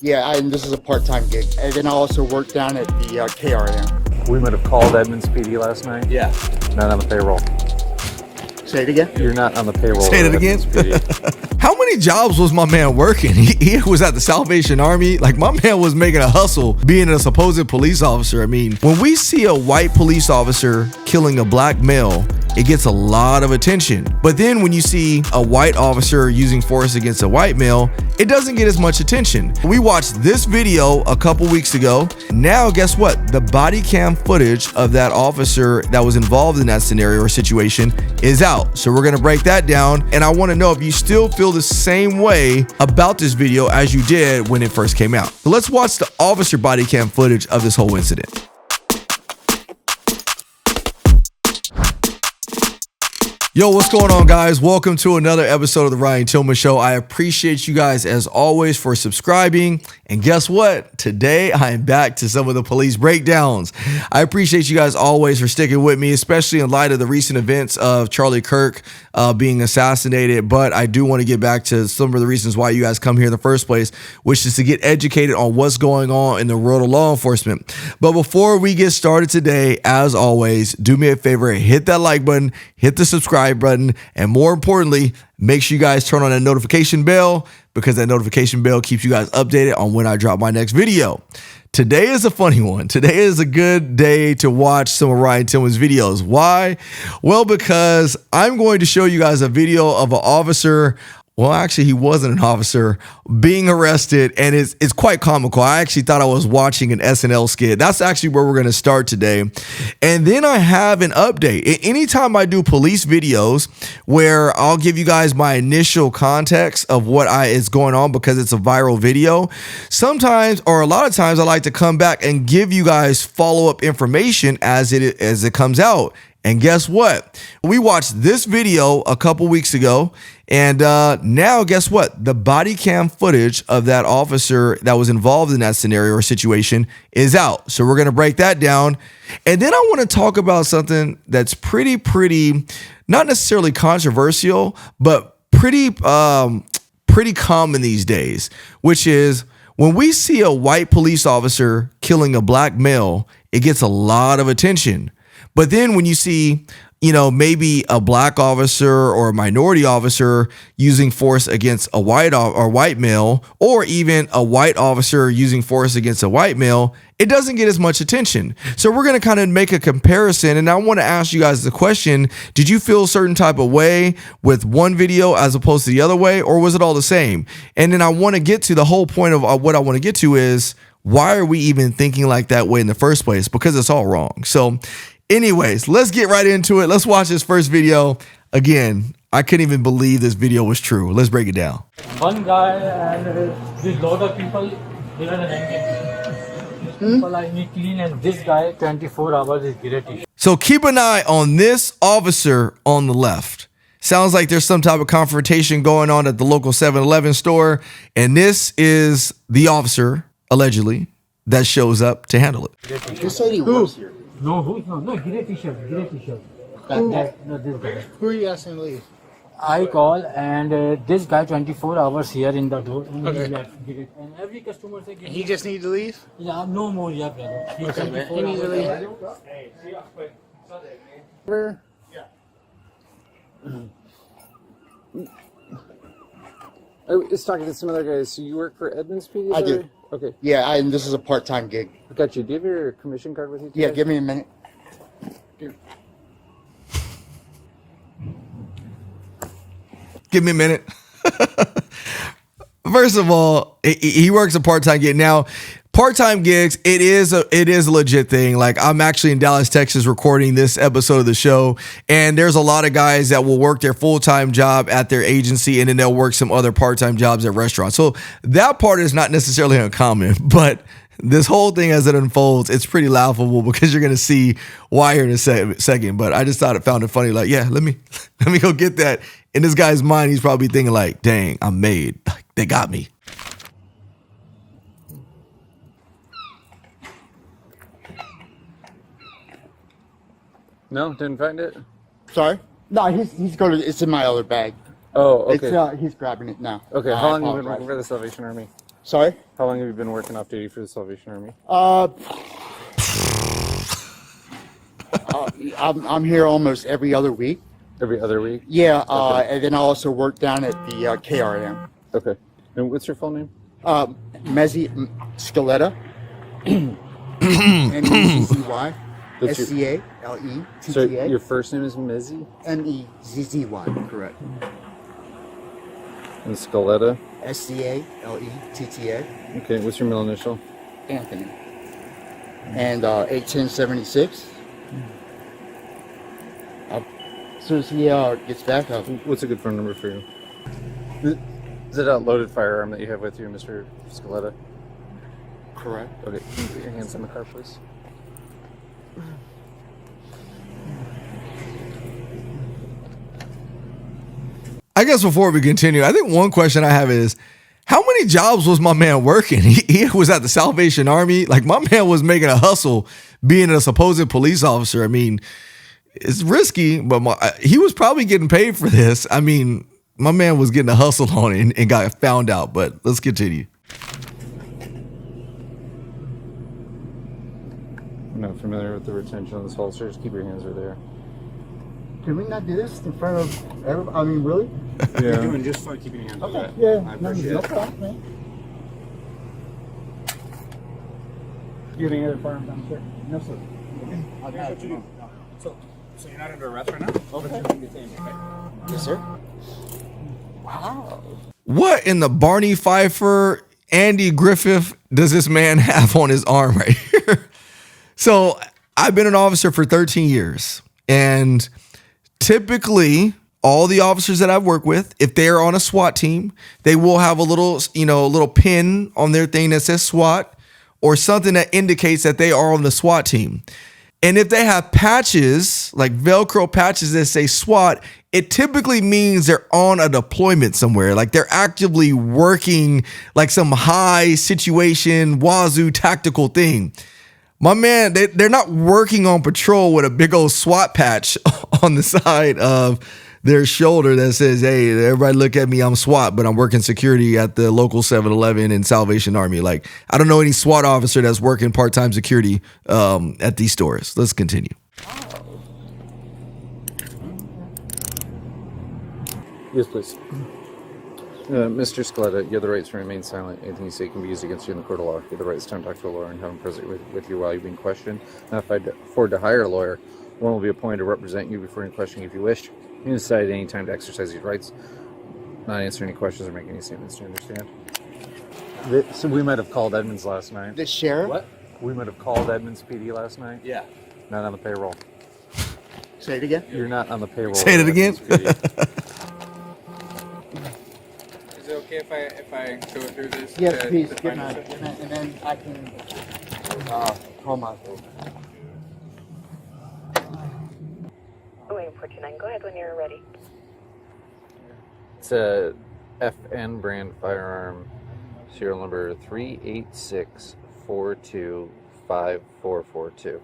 Yeah, and this is a part-time gig. And then I also work down at the KRM. We might have called Edmonds PD last night. Yeah. Not on the payroll. Say it again? You're not on the payroll. Say it again. How many jobs was my man working? He was at the Salvation Army. Like, my man was making a hustle being a supposed police officer. I mean, when we see a white police officer killing a black male, it gets a lot of attention. But then when you see a white officer using force against a white male, it doesn't get as much attention. We watched this video a couple weeks ago. Now, guess what? The body cam footage of that officer that was involved in that scenario or situation is out. So we're gonna break that down. And I wanna know if you still feel the same way about this video as you did when it first came out. So let's watch the officer body cam footage of this whole incident. Yo, what's going on, guys? Welcome to another episode of the Ryan Tillman Show. I appreciate you guys, as always, for subscribing. And guess what? Today, I am back to some of the police breakdowns. I appreciate you guys always for sticking with me, especially in light of the recent events of Charlie Kirk being assassinated. But I do want to get back to some of the reasons why you guys come here in the first place, which is to get educated on what's going on in the world of law enforcement. But before we get started today, as always, do me a favor, hit that like button, hit the subscribe button, and more importantly, make sure you guys turn on that notification bell, because that notification bell keeps you guys updated on when I drop my next video. Today is a funny one. Today is a good day to watch some of Ryan Tillman's videos. Why? Well, because I'm going to show you guys a video of an officer. Well, actually, he wasn't an officer being arrested, and it's quite comical. I actually thought I was watching an SNL skit. That's actually where we're going to start today. And then I have an update. Anytime I do police videos where I'll give you guys my initial context of what is going on because it's a viral video, sometimes or a lot of times I like to come back and give you guys follow-up information as it comes out. And guess what? We watched this video a couple weeks ago, and now guess what? The body cam footage of that officer that was involved in that scenario or situation is out. So we're going to break that down. And then I want to talk about something that's pretty, not necessarily controversial, but pretty common these days, which is when we see a white police officer killing a black male, it gets a lot of attention. But then when you see, maybe a black officer or a minority officer using force against a white male, or even a white officer using force against a white male, it doesn't get as much attention. So we're going to kind of make a comparison. And I want to ask you guys the question, did you feel a certain type of way with one video as opposed to the other way, or was it all the same? And then I want to get to the whole point of what I want to get to is, why are we even thinking like that way in the first place? Because it's all wrong. So anyways, let's get right into it. Let's watch this first video. Again, I couldn't even believe this video was true. Let's break it down. One guy and with lot of people here in England. People I need clean, and this guy 24 hours is guilty. So keep an eye on this officer on the left. Sounds like there's some type of confrontation going on at the local 7-Eleven store. And this is the officer, allegedly, that shows up to handle it. You said he works here. No, grey t-shirt. No, this guy. Who are you asking to leave? I call, and this guy 24 hours here in the door. And Okay. he left, get it. And every customer say, He just needs to leave? yeah, no more, yeah, brother. He's Okay, 24 he needs to hours. leave. I was talking to some other guys. So you work for Edmonds PD? I do. Okay, Yeah, and this is a part-time gig. got you. Do you have your commission card with you today? Yeah, give me a minute. Give me a minute. First of all, he works a part-time gig. Now, part-time gigs, it is a legit thing. Like, I'm actually in Dallas, Texas, recording this episode of the show, and there's a lot of guys that will work their full-time job at their agency, and then they'll work some other part-time jobs at restaurants. So that part is not necessarily uncommon, but this whole thing as it unfolds, it's pretty laughable because you're going to see why here in a second. But I just found it funny. Like, yeah, let me go get that. In this guy's mind, he's probably thinking like, dang, I'm made. They got me. No, didn't find it. Sorry? No, he's going to, it's in my other bag. Oh, okay. He's grabbing it now. Okay, I how long have you been apologize. working for the Salvation Army? Sorry? How long have you been working off duty for the Salvation Army? I'm here almost every other week. Every other week? Yeah, Okay. and then I also work down at the KRM. Okay. And what's your full name? Mezzi Scaletta. M-E-Z-Z-Y. That's your- S-C-A-L-E-T-T-A. So your first name is Mezzi? M-E-Z-Z-Y, correct. And Scaletta? S-C-A-L-E-T-T-A. Okay, what's your middle initial? Anthony. And 81076. As soon as he gets back, What's a good phone number for you? Is it a loaded firearm that you have with you, Mr. Scaletta? correct. Okay, can you put your hands on the car, please? I guess before we continue, I think one question I have is, how many jobs was my man working? He was at the Salvation Army. Like, my man was making a hustle being a supposed police officer. I mean, it's risky, but he was probably getting paid for this. I mean, my man was getting a hustle on it and got found out, but let's continue. I'm not familiar with the retention of this holster. Just keep your hands right there. Can we not do this in front of everybody? I mean, really? Yeah. You're doing just fine keeping your hands on that. Yeah, I appreciate no it. problem, man. You have any other firearms down there? No, sir. Here's what you do. So you're not under arrest right now? Okay. But you're detained, okay? Yes, sir. Wow. What in the Barney Pfeiffer, Andy Griffith does this man have on his arm right here? So I've been an officer for 13 years, and typically all the officers that I've worked with, if they're on a SWAT team, they will have a little pin on their thing that says SWAT or something that indicates that they are on the SWAT team. And if they have patches, like Velcro patches that say SWAT, it typically means they're on a deployment somewhere. Like, they're actively working like some high situation, wazoo tactical thing. My man, they're not working on patrol with a big old SWAT patch on the side of their shoulder that says, hey, everybody look at me, I'm SWAT, but I'm working security at the local 7-Eleven and Salvation Army. Like, I don't know any SWAT officer that's working part-time security at these stores. Let's continue. Yes, please. Mr. Scaletta, you have the right to remain silent. Anything you say can be used against you in the court of law. You have the right to time talk to a lawyer and have him present with you while you're being questioned. Now, if I afford to hire a lawyer, one will be appointed to represent you before any questioning if you wish. You can decide at any time to exercise these rights, not answer any questions or make any statements. Do you understand? So we might have called Edmonds last night. The sheriff? What? We might have called Edmonds PD last night. Yeah. Not on the payroll. Say it again. You're not on the payroll. Say it of again. Edmonds PD. Is it okay if I go through this? Yes, to- please. to Good find night. out? And then I can call my phone. 429. Go ahead when you're ready. It's a FN brand firearm, serial number 386425442.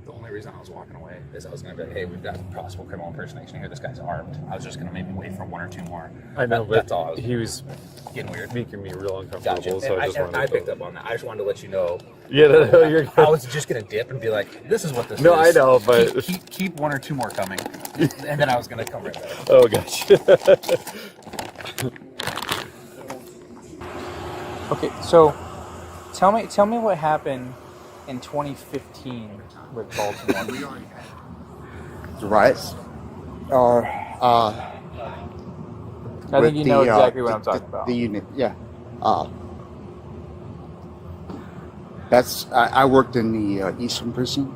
The only reason I was walking away is I was going to be like, hey, we've got possible criminal impersonation here. This guy's armed. I was just going to maybe wait for one or two more. I know, That's all I was he was getting weird. making me real uncomfortable, Gotcha. so And I just wanted I to picked up on that. I just wanted to let you know. Yeah, no, you're I was just going to dip and be like, this is what this No, is. I know, but- Keep one or two more coming. And then I was going to come right back. Oh, gosh. Okay, so tell me what happened in 2015 with Baltimore. The riots are I think you know exactly what I'm talking about. The unit, yeah. I worked in the Eastern Prison.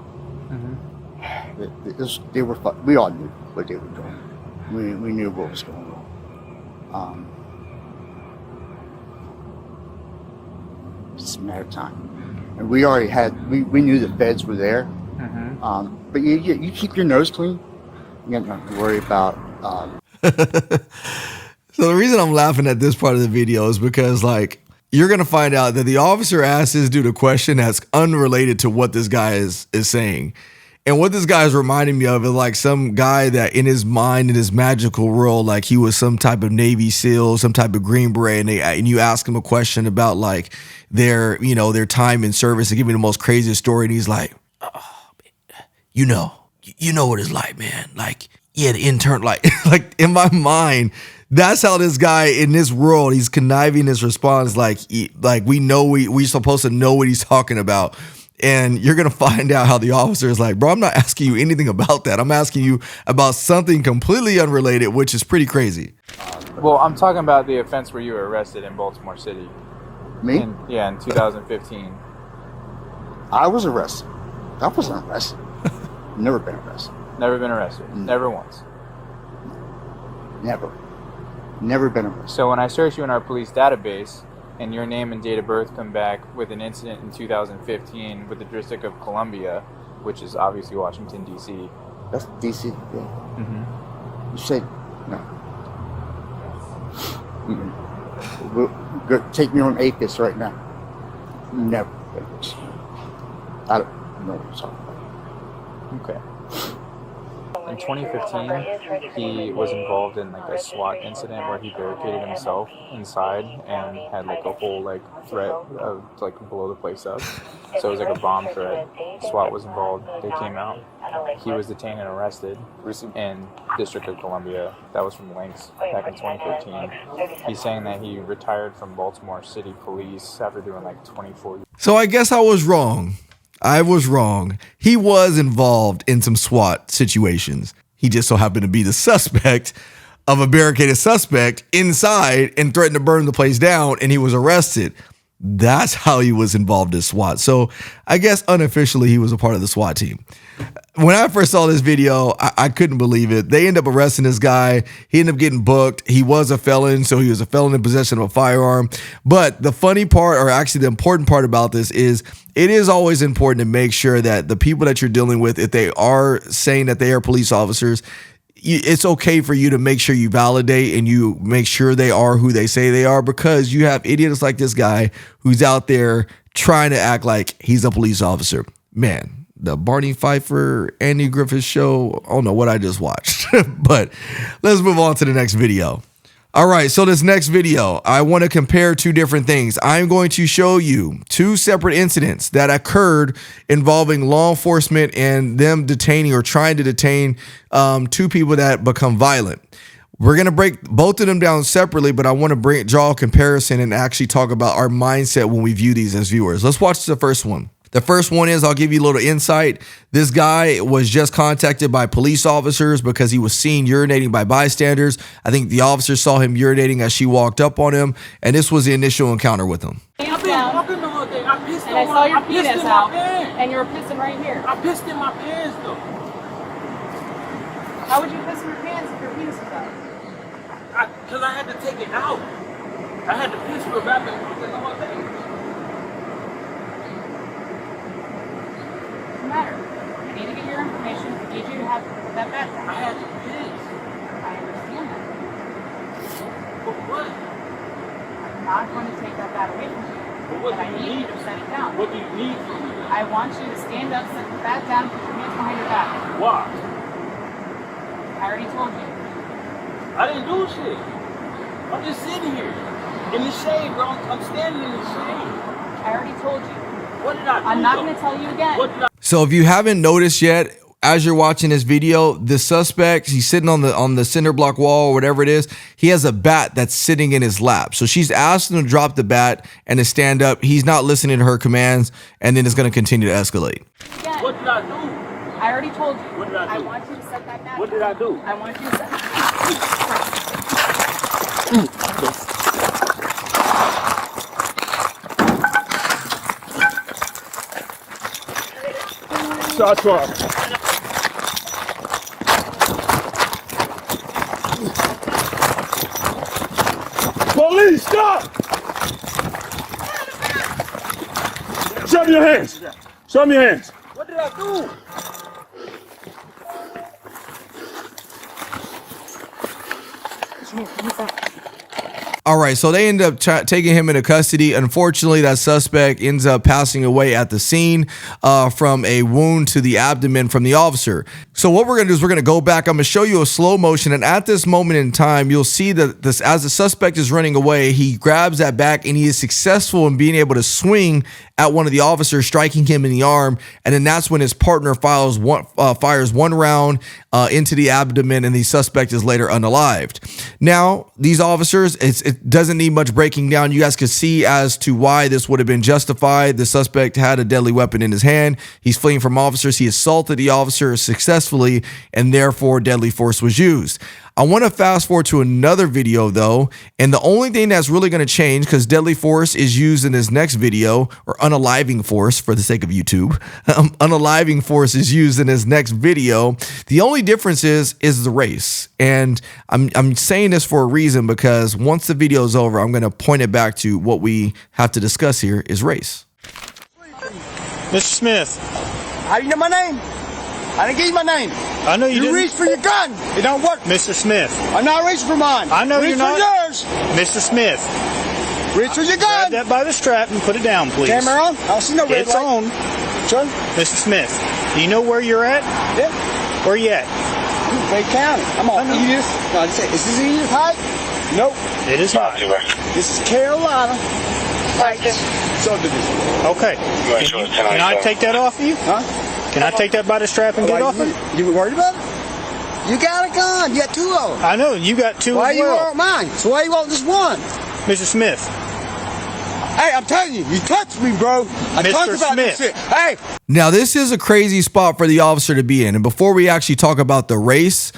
They were fun. We all knew what they were doing. We knew what was going on. It's a matter of time. And we already we knew the feds were there. But you keep your nose clean. You got nothing to worry about. So the reason I'm laughing at this part of the video is because, like, you're going to find out that the officer asked this dude a question that's unrelated to what this guy is saying. And what this guy is reminding me of is like some guy that in his mind, in his magical world, like he was some type of Navy SEAL, some type of Green Beret, and you ask him a question about like their, you know, their time in service and give me the most craziest story, and he's like, oh, you know what it's like, man. Like, yeah, the intern, like in my mind, that's how this guy in this world, he's conniving his response, like we know we're supposed to know what he's talking about. And you're going to find out how the officer is like, bro, I'm not asking you anything about that. I'm asking you about something completely unrelated, which is pretty crazy. Well, I'm talking about the offense where you were arrested in Baltimore City. Me? In 2015. I was arrested. I wasn't arrested. Never been arrested. Never been arrested. No. Never once. Never been arrested. So when I search you in our police database, and your name and date of birth come back with an incident in 2015 with the District of Columbia, which is obviously Washington, D.C. That's D.C., yeah. Mm-hmm. You said no. Go, take me on Apis right now. Never been arrested. I don't know what you're talking about. Okay. In 2015, he was involved in like a SWAT incident where he barricaded himself inside and had like a whole like threat of like blow the place up. So it was like a bomb threat. SWAT was involved. They came out. He was detained and arrested in District of Columbia. That was from Lynx back in 2015. He's saying that he retired from Baltimore City Police after doing like 24 years. So I guess I was wrong. He was involved in some SWAT situations. He just so happened to be the suspect of a barricaded suspect inside and threatened to burn the place down, and he was arrested. That's how he was involved in SWAT. So I guess unofficially he was a part of the SWAT team. When I first saw this video, I couldn't believe it. They ended up arresting this guy. He ended up getting booked. He was a felon, so he was a felon in possession of a firearm. But the funny part, or actually the important part about this is it is always important to make sure that the people that you're dealing with, if they are saying that they are police officers, it's okay for you to make sure you validate and you make sure they are who they say they are, because you have idiots like this guy who's out there trying to act like he's a police officer. Man, the Barney Pfeiffer, Andy Griffith show, I don't know what I just watched, but let's move on to the next video. All right, so this next video, I want to compare two different things. I'm going to show you two separate incidents that occurred involving law enforcement and them detaining or trying to detain two people that become violent. We're going to break both of them down separately, but I want to draw a comparison and actually talk about our mindset when we view these as viewers. Let's watch the first one. The first one is, I'll give you a little insight. This guy was just contacted by police officers because he was seen urinating by bystanders. I think the officer saw him urinating as she walked up on him, and this was the initial encounter with him. I've been walking the whole day. I pissed and I saw your penis out, and you were pissing right here. I pissed in my pants, though. How would you piss in your pants if your penis was out? Because I had to take it out. I had to piss real bad, but the whole thing. Matter. I need to get your information. I need you to have that background. I had to piss. I understand that. But what? I'm not going to take that bat away from you. But what do you need to set it down? What do you need from me? I want you to stand up, set the bat down, put your hands behind your back. Why? I already told you. I didn't do shit. I'm just sitting here in the shade, bro. I'm standing in the shade. I already told you. What did I do? I'm not going to tell you again. So if you haven't noticed yet, as you're watching this video, the suspect, he's sitting on the cinder block wall or whatever it is. He has a bat that's sitting in his lap. So she's asked him to drop the bat and to stand up. He's not listening to her commands, and then it's going to continue to escalate. Again. What did I do? I already told you. What did I do? I want you to set that bat. What did I do? I want you to set Shot truck. Police, stop! Show me your hands. Show me your hands. What did I do? All right, so they end up taking him into custody. Unfortunately, that suspect ends up passing away at the scene from a wound to the abdomen from the officer. So what we're going to do is we're going to go back. I'm going to show you a slow motion, and at this moment in time, you'll see that as the suspect is running away, he grabs that back, and he is successful in being able to swing at one of the officers, striking him in the arm, and then that's when his partner fires one round into the abdomen, and the suspect is later unalived. Now, these officers, it doesn't need much breaking down. You guys could see as to why this would have been justified. The suspect had a deadly weapon in his hand. He's fleeing from officers. He assaulted the officer successfully, and therefore deadly force was used. I want to fast forward to another video though, and the only thing that's really going to change, because deadly force is used in this next video, or unaliving force for the sake of YouTube, unaliving force is used in this next video. The only difference is the race, and I'm saying this for a reason, because once the video is over, I'm going to point it back to what we have to discuss here is race. Mr. Smith. How do you know my name? I didn't give you my name. I know you didn't. You reach for your gun. It don't work. Mr. Smith. I'm not reaching for mine. I know you're not. Reach for yours. Mr. Smith. Reach for your gun. Grab that by the strap and put it down, please. Camera on? I don't see no red It's light. on. Son? Mr. Smith, do you know where you're at? Yeah. Where you at? Bay County. I'm on. You just, no, I say, is this in your height? Nope. It is hot. This is Carolina. Subdivision. Okay. Can I take that off of you? Huh? Can I take that by the strap and get off of you? You worried about it? You got a gun. You got two of them. I know. You got two Why as you well. want mine? So why you want just one? Mr. Smith. Hey, I'm telling you, you touched me, bro. I Mr. talked about Smith. this shit. Hey. Now, this is a crazy spot for the officer to be in. And before we actually talk about the race,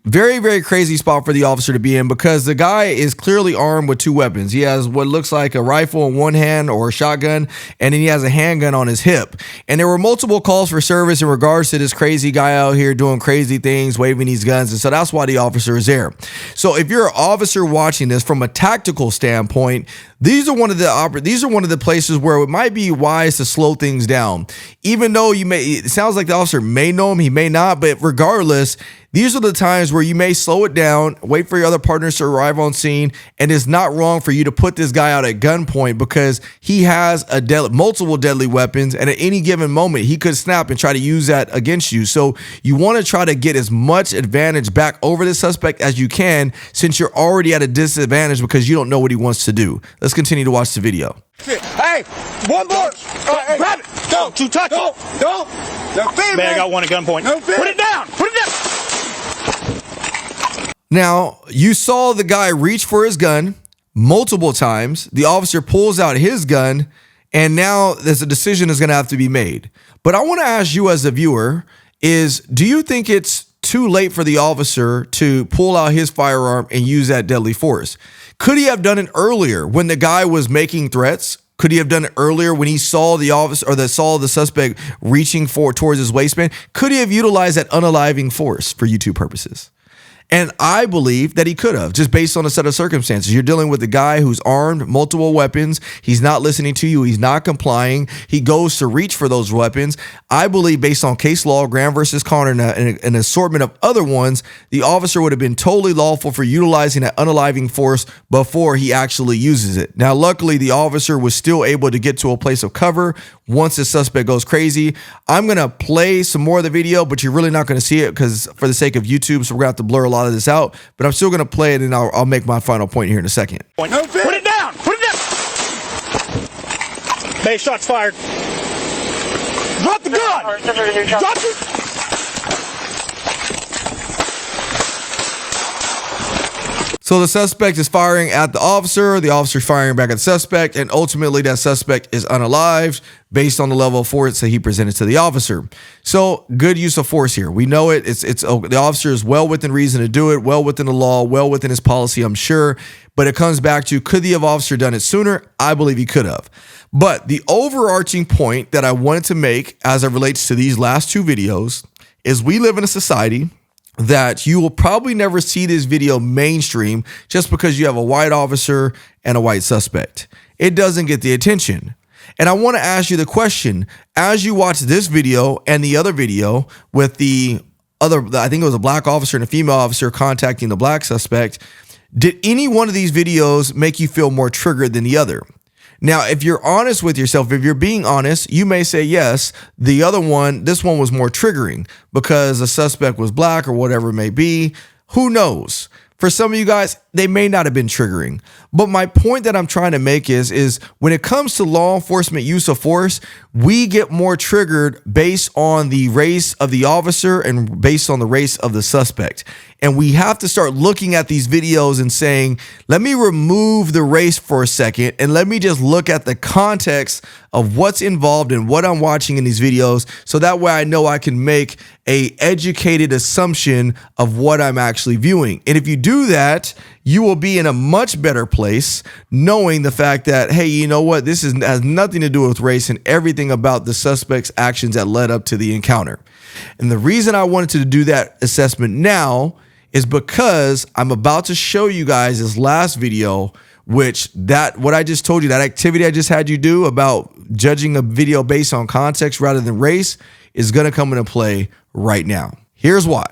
very, very crazy spot for the officer to be in, because the guy is clearly armed with two weapons. He has what looks like a rifle in one hand or a shotgun, and then he has a handgun on his hip. And there were multiple calls for service in regards to this crazy guy out here doing crazy things, waving these guns. And so that's why the officer is there. So if you're an officer watching this from a tactical standpoint, these are one of the places where it might be wise to slow things down. Even though it sounds like the officer may know him, he may not, but regardless, these are the times where you may slow it down, wait for your other partners to arrive on scene, and it's not wrong for you to put this guy out at gunpoint, because he has multiple deadly weapons, and at any given moment, he could snap and try to use that against you. So you want to try to get as much advantage back over the suspect as you can, since you're already at a disadvantage because you don't know what he wants to do. Let's continue to watch the video. Hey, one more. Hey, grab it. Don't you touch it. Don't. No fear, man. I got one at gunpoint. No fear. Put it down. Put it down. Now, you saw the guy reach for his gun multiple times. The officer pulls out his gun, and now there's a decision that's going to have to be made. But I want to ask you as a viewer do you think it's too late for the officer to pull out his firearm and use that deadly force? Could he have done it earlier when the guy was making threats? Could he have done it earlier when he saw the officer or saw the suspect reaching towards his waistband? Could he have utilized that unaliving force for YouTube purposes? And I believe that he could have, just based on a set of circumstances. You're dealing with a guy who's armed, multiple weapons. He's not listening to you. He's not complying. He goes to reach for those weapons. I believe, based on case law, Graham versus Connor, and an assortment of other ones, the officer would have been totally lawful for utilizing that unaliving force before he actually uses it. Now, luckily, the officer was still able to get to a place of cover once the suspect goes crazy. I'm going to play some more of the video, but you're really not going to see it because for the sake of YouTube, so we're going to have to blur a lot of this out, but I'm still going to play it, and I'll make my final point here in a second. Put it down. Put it down. Base shots fired. Drop the gun. Drop it. So the suspect is firing at the officer firing back at the suspect, and ultimately that suspect is unalived based on the level of force that he presented to the officer. So good use of force here. We know it. The officer is well within reason to do it, well within the law, well within his policy, I'm sure. But it comes back to, could the officer done it sooner? I believe he could have. But the overarching point that I wanted to make as it relates to these last two videos is we live in a society that you will probably never see this video mainstream just because you have a white officer and a white suspect. It doesn't get the attention. And I want to ask you the question, as you watch this video and the other video with the other, I think it was a black officer and a female officer contacting the black suspect, Did any one of these videos make you feel more triggered than the other? Now, if you're honest with yourself, if you're being honest, you may say, yes, the other one, this one was more triggering because the suspect was black or whatever it may be. Who knows? For some of you guys, they may not have been triggering. But my point that I'm trying to make is when it comes to law enforcement use of force, we get more triggered based on the race of the officer and based on the race of the suspect. And we have to start looking at these videos and saying, let me remove the race for a second and let me just look at the context of what's involved in what I'm watching in these videos. So that way I know I can make a educated assumption of what I'm actually viewing. And if you do that, you will be in a much better place knowing the fact that, hey, you know what? This has nothing to do with race and everything about the suspect's actions that led up to the encounter. And the reason I wanted to do that assessment now is because I'm about to show you guys this last video, what I just told you, that activity I just had you do about judging a video based on context rather than race is going to come into play right now. Here's why.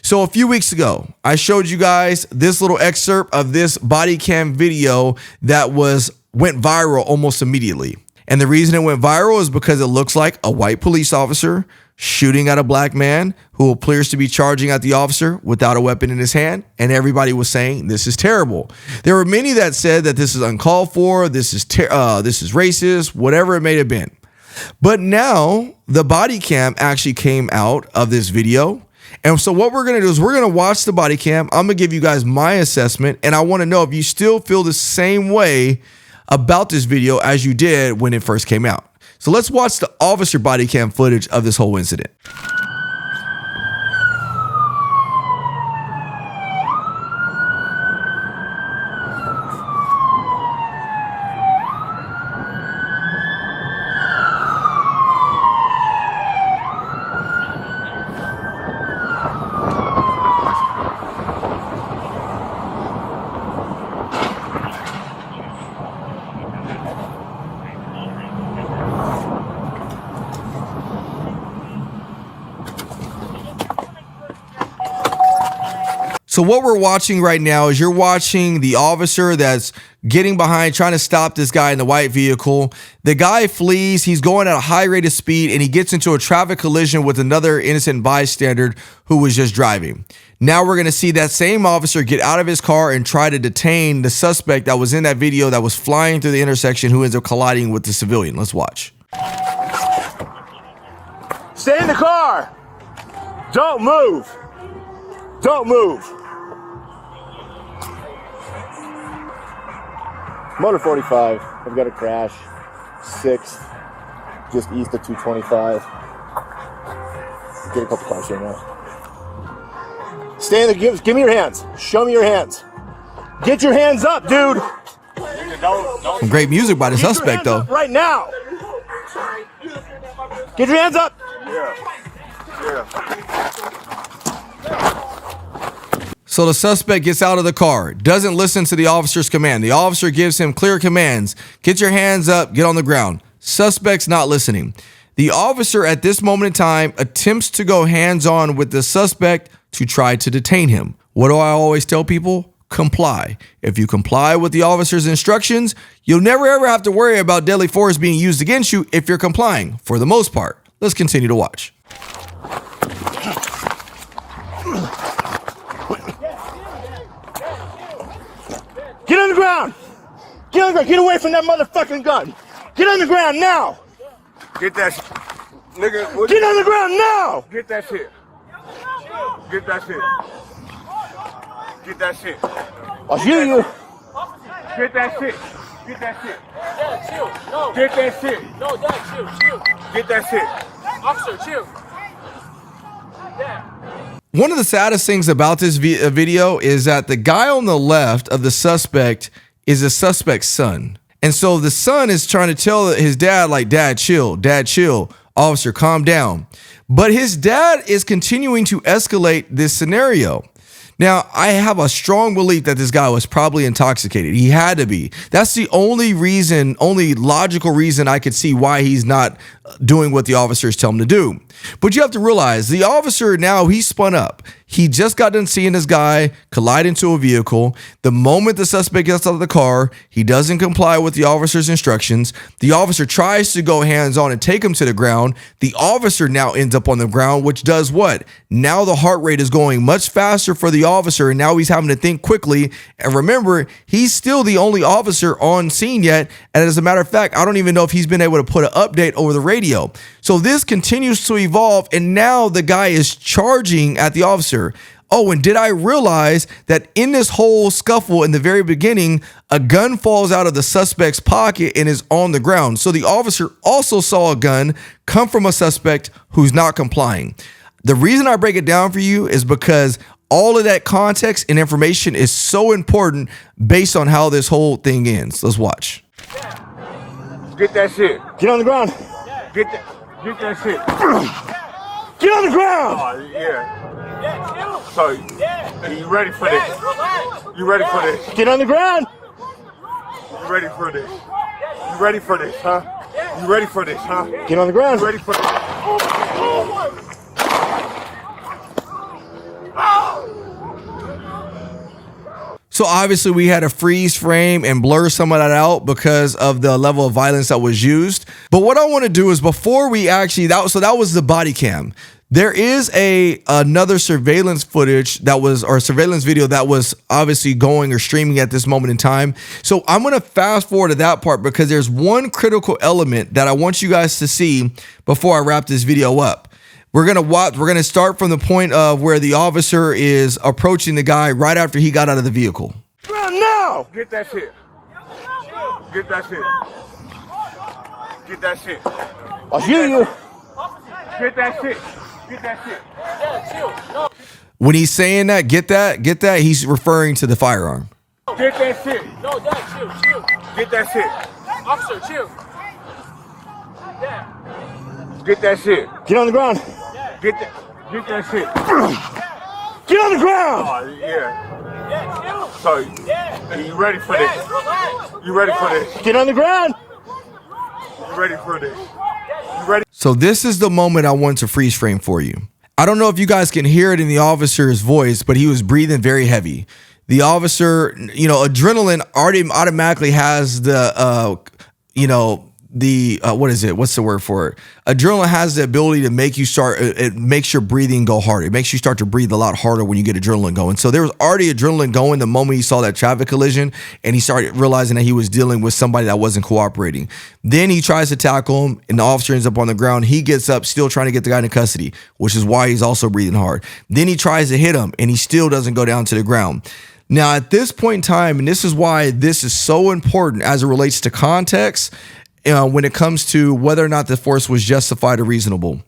So a few weeks ago, I showed you guys this little excerpt of this body cam video that went viral almost immediately. And the reason it went viral is because it looks like a white police officer shooting at a black man who appears to be charging at the officer without a weapon in his hand. And everybody was saying, this is terrible. There were many that said that this is uncalled for, this is racist, whatever it may have been. But now the body cam actually came out of this video. And so what we're going to do is we're going to watch the body cam. I'm going to give you guys my assessment. And I want to know if you still feel the same way about this video as you did when it first came out. So let's watch the officer body cam footage of this whole incident. So what we're watching right now is you're watching the officer that's getting behind, trying to stop this guy in the white vehicle. The guy flees. He's going at a high rate of speed and he gets into a traffic collision with another innocent bystander who was just driving. Now we're going to see that same officer get out of his car and try to detain the suspect that was in that video that was flying through the intersection who ends up colliding with the civilian. Let's watch. Stay in the car. Don't move. Don't move. Motor 45. I've got a crash. 6th, just east of 225. Get a couple cars here now. Stay in the. Give me your hands. Show me your hands. Get your hands up, dude. Some great music by the suspect, though. Right now. Get your hands up. Yeah. So the suspect gets out of the car, doesn't listen to the officer's command. The officer gives him clear commands. Get your hands up, get on the ground. Suspect's not listening. The officer at this moment in time attempts to go hands-on with the suspect to try to detain him. What do I always tell people? Comply. If you comply with the officer's instructions, you'll never ever have to worry about deadly force being used against you if you're complying, for the most part. Let's continue to watch. Get on the ground! Get on the ground! Get away from that motherfucking gun! Get on the ground now! Get that shit. Nigga, get on the ground now! Get that shit. Get that shit. Get that shit. I'll shoot you. Get that shit. Get that shit. Dad, chill. No. Get that shit. No, Dad, chill. Get that shit. Officer, chill. Dad. One of the saddest things about this video is that the guy on the left of the suspect is the suspect's son. And so the son is trying to tell his dad, like, dad, chill, officer, calm down. But his dad is continuing to escalate this scenario. Now, I have a strong belief that this guy was probably intoxicated. He had to be. That's the only logical reason I could see why he's not doing what the officers tell him to do. But you have to realize the officer now, he spun up. He just got done seeing this guy collide into a vehicle. The moment the suspect gets out of the car, he doesn't comply with the officer's instructions. The officer tries to go hands-on and take him to the ground. The officer now ends up on the ground, which does what? Now the heart rate is going much faster for the officer, and now he's having to think quickly. And remember, he's still the only officer on scene yet. And as a matter of fact, I don't even know if he's been able to put an update over the radio. So this continues to evolve, and now the guy is charging at the officer. Oh, and did I realize that in this whole scuffle in the very beginning, a gun falls out of the suspect's pocket and is on the ground. So the officer also saw a gun come from a suspect who's not complying. The reason I break it down for you is because all of that context and information is so important based on how this whole thing ends. Let's watch. Get that shit. Get on the ground. Get that shit. Get on the ground. Oh, yeah. So, you ready for this? You ready for this? Get on the ground. You ready for this? You ready for this, huh? You ready for this, huh? Get on the ground. You ready for this? So obviously we had to freeze frame and blur some of that out because of the level of violence that was used. But what I want to do is before we actually, that was the body cam. There is another surveillance footage that was, or surveillance video that was obviously going or streaming at this moment in time. So I'm going to fast forward to that part because there's one critical element that I want you guys to see before I wrap this video up. We're going to start from the point of where the officer is approaching the guy right after he got out of the vehicle. Run now! Get that shit. Get that shit. Get that shit. I'll hear you. Get that shit. Get that shit. When he's saying that, get that, he's referring to the firearm. Get that shit. No, Dad, chill. Get that shit. Officer, chill. Dad. Get that shit. Get on the ground. Get that shit. Get on the ground. Oh, yeah. So, you ready for this? You ready for this? Get on the ground. You ready for this? You ready? So this is the moment I want to freeze frame for you. I don't know if you guys can hear it in the officer's voice, but he was breathing very heavy. The officer, adrenaline already automatically has the, what is it? What's the word for it? Adrenaline has the ability to make you it makes your breathing go harder. It makes you start to breathe a lot harder when you get adrenaline going. So there was already adrenaline going the moment he saw that traffic collision, and he started realizing that he was dealing with somebody that wasn't cooperating. Then he tries to tackle him, and the officer ends up on the ground. He gets up, still trying to get the guy into custody, which is why he's also breathing hard. Then he tries to hit him, and he still doesn't go down to the ground. Now, at this point in time, and this is why this is so important as it relates to context, when it comes to whether or not the force was justified or reasonable.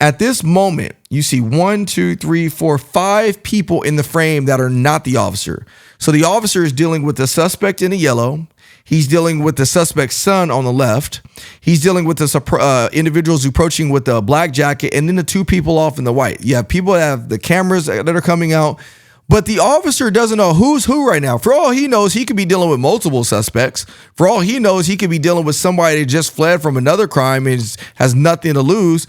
At this moment, you see 5 people in the frame that are not the officer. So the officer is dealing with the suspect in the yellow. He's dealing with the suspect's son on the left. He's dealing with the individuals approaching with the black jacket, and then the 2 people off in the white. You have people that have the cameras that are coming out. But the officer doesn't know who's who right now. For all he knows, he could be dealing with multiple suspects. For all he knows, he could be dealing with somebody that just fled from another crime and has nothing to lose.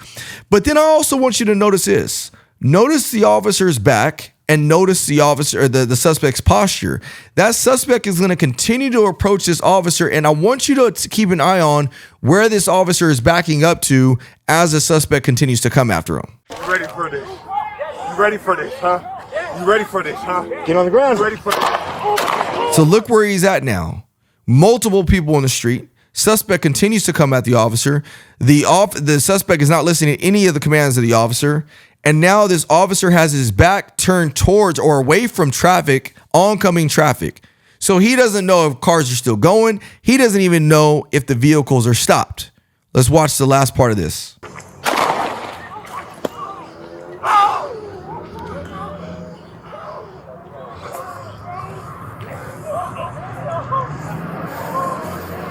But then I also want you to notice this. Notice the officer's back and notice the suspect's posture. That suspect is going to continue to approach this officer, and I want you to keep an eye on where this officer is backing up to as the suspect continues to come after him. You ready for this? You ready for this, huh? You ready for this, huh? Get on the ground. You ready for this? So look where he's at now. Multiple people on the street. Suspect continues to come at the officer. The suspect is not listening to any of the commands of the officer. And now this officer has his back turned towards or away from traffic, oncoming traffic. So he doesn't know if cars are still going. He doesn't even know if the vehicles are stopped. Let's watch the last part of this.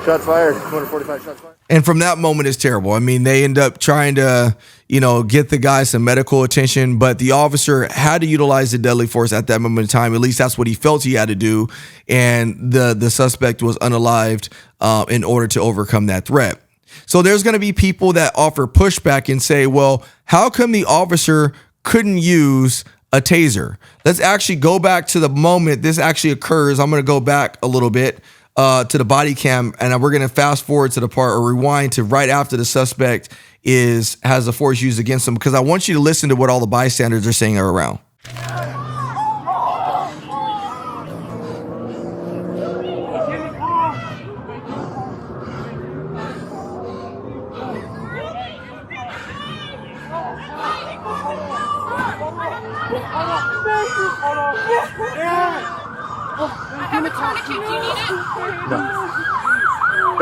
Shots fired. 245 shots fired. And from that moment, it's terrible. I mean, they end up trying to, get the guy some medical attention, but the officer had to utilize the deadly force at that moment in time. At least that's what he felt he had to do. And the suspect was unalived in order to overcome that threat. So there's going to be people that offer pushback and say, well, how come the officer couldn't use a taser. Let's actually go back to the moment this actually occurs. I'm going to go back a little bit to the body cam, and we're going to fast forward to the part or rewind to right after the suspect has the force used against him, because I want you to listen to what all the bystanders are saying around.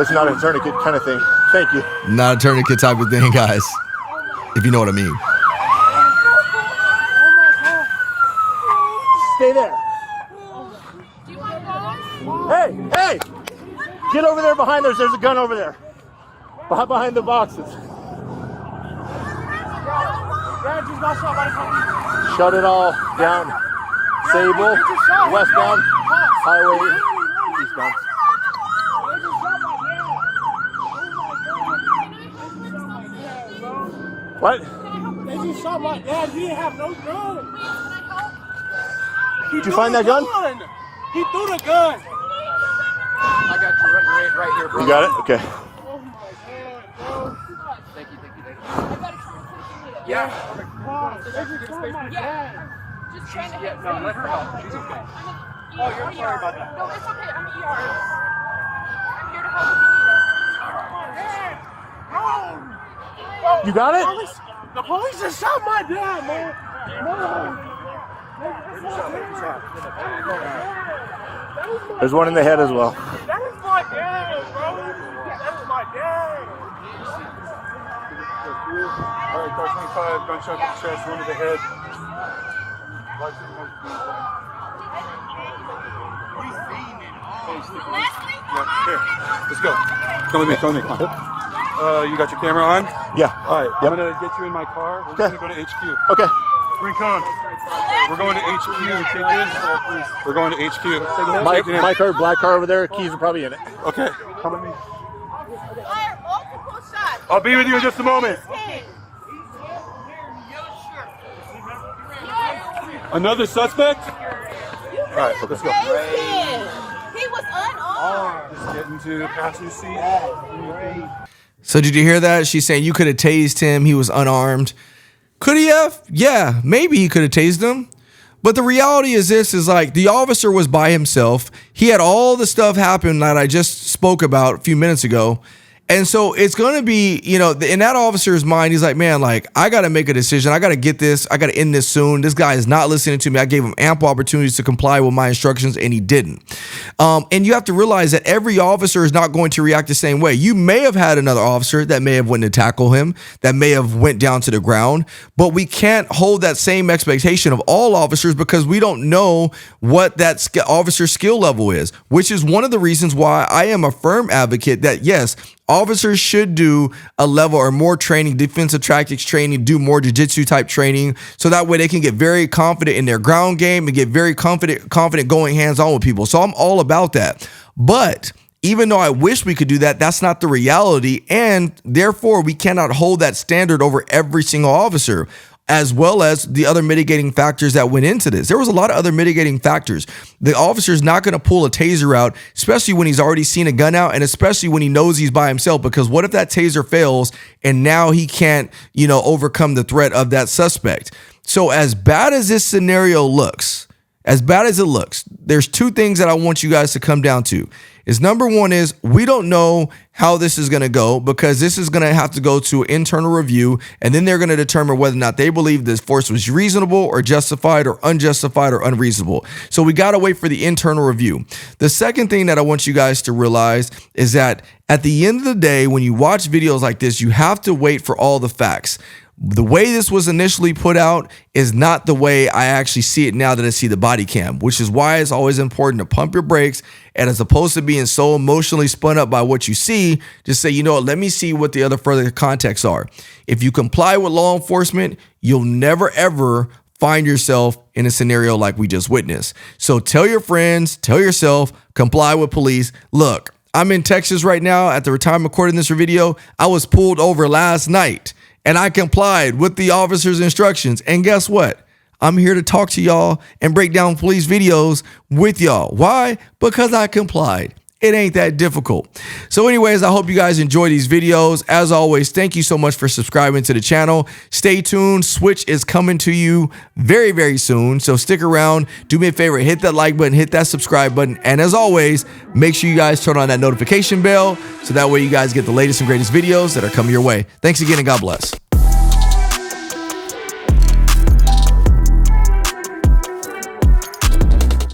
It's not a tourniquet kind of thing. Thank you. Not a tourniquet type of thing, guys, if you know what I mean. Stay there. Hey! Get over there behind us. There's a gun over there. Behind the boxes. Shut it all down. Sable, westbound, highway, eastbound. What? They just shot my dad. He didn't have no gun. Did you find that gun? He threw the gun. I got you right here, bro. You got it? Okay. Oh my God, bro. Thank you. Yeah. They just shot my dad. Just trying to hit No, let her help. She's okay. Oh, you're sorry about that. No, it's okay. I'm ER. I'm here to help if you need it. You got it? The police just shot my dad, man. There's one in the head as well. That is my dad, bro. That is my dad. All right, car 25, gunshot to the chest, one to the head. Yeah, here, let's go. Come with me, come. You got your camera on? Yeah. All right, I'm gonna get you in my car. We're gonna go to HQ. Okay. Rincon. We're going to HQ. Take it. We're going to HQ. My car, black car over there. Keys are probably in it. Okay. Come with me. Fire multiple shots. I'll be with you in just a moment. Another suspect? All right, let's go. He was unarmed. Just get into the passenger seat. So did you hear that? She's saying you could have tased him. He was unarmed. Could he have? Yeah, maybe he could have tased him. But the reality is this, is like the officer was by himself. He had all the stuff happen that I just spoke about a few minutes ago. And so it's going to be, you know, in that officer's mind, he's like, man, like, I got to make a decision. I got to get this. I got to end this soon. This guy is not listening to me. I gave him ample opportunities to comply with my instructions, and he didn't. And you have to realize that every officer is not going to react the same way. You may have had another officer that may have went to tackle him, that may have went down to the ground, but we can't hold that same expectation of all officers because we don't know what that officer's skill level is, which is one of the reasons why I am a firm advocate that, yes, officers should do a level or more training, defensive tactics training, do more jiu-jitsu type training, so that way they can get very confident in their ground game and get very confident going hands-on with people. So I'm all about that. But even though I wish we could do that, that's not the reality, and therefore we cannot hold that standard over every single officer, as well as the other mitigating factors that went into this. There was a lot of other mitigating factors. The officer's not going to pull a taser out, especially when he's already seen a gun out, and especially when he knows he's by himself, because what if that taser fails and now he can't, overcome the threat of that suspect? So as bad as this scenario looks, there's two things that I want you guys to come down to. Is number one is we don't know how this is going to go, because this is going to have to go to internal review, and then they're going to determine whether or not they believe this force was reasonable or justified or unjustified or unreasonable. So we got to wait for the internal review. The second thing that I want you guys to realize is that at the end of the day, when you watch videos like this, you have to wait for all the facts. The way this was initially put out is not the way I actually see it now that I see the body cam, which is why it's always important to pump your brakes. And as opposed to being so emotionally spun up by what you see, just say, let me see what the other further contexts are. If you comply with law enforcement, you'll never, ever find yourself in a scenario like we just witnessed. So tell your friends, tell yourself, comply with police. Look, I'm in Texas right now. At the time of recording this video, I was pulled over last night. And I complied with the officer's instructions. And guess what? I'm here to talk to y'all and break down police videos with y'all. Why? Because I complied. It ain't that difficult. So anyways, I hope you guys enjoy these videos. As always, thank you so much for subscribing to the channel. Stay tuned. Switch is coming to you very, very soon. So stick around. Do me a favor, hit that like button, hit that subscribe button. And as always, make sure you guys turn on that notification bell so that way you guys get the latest and greatest videos that are coming your way. Thanks again and God bless.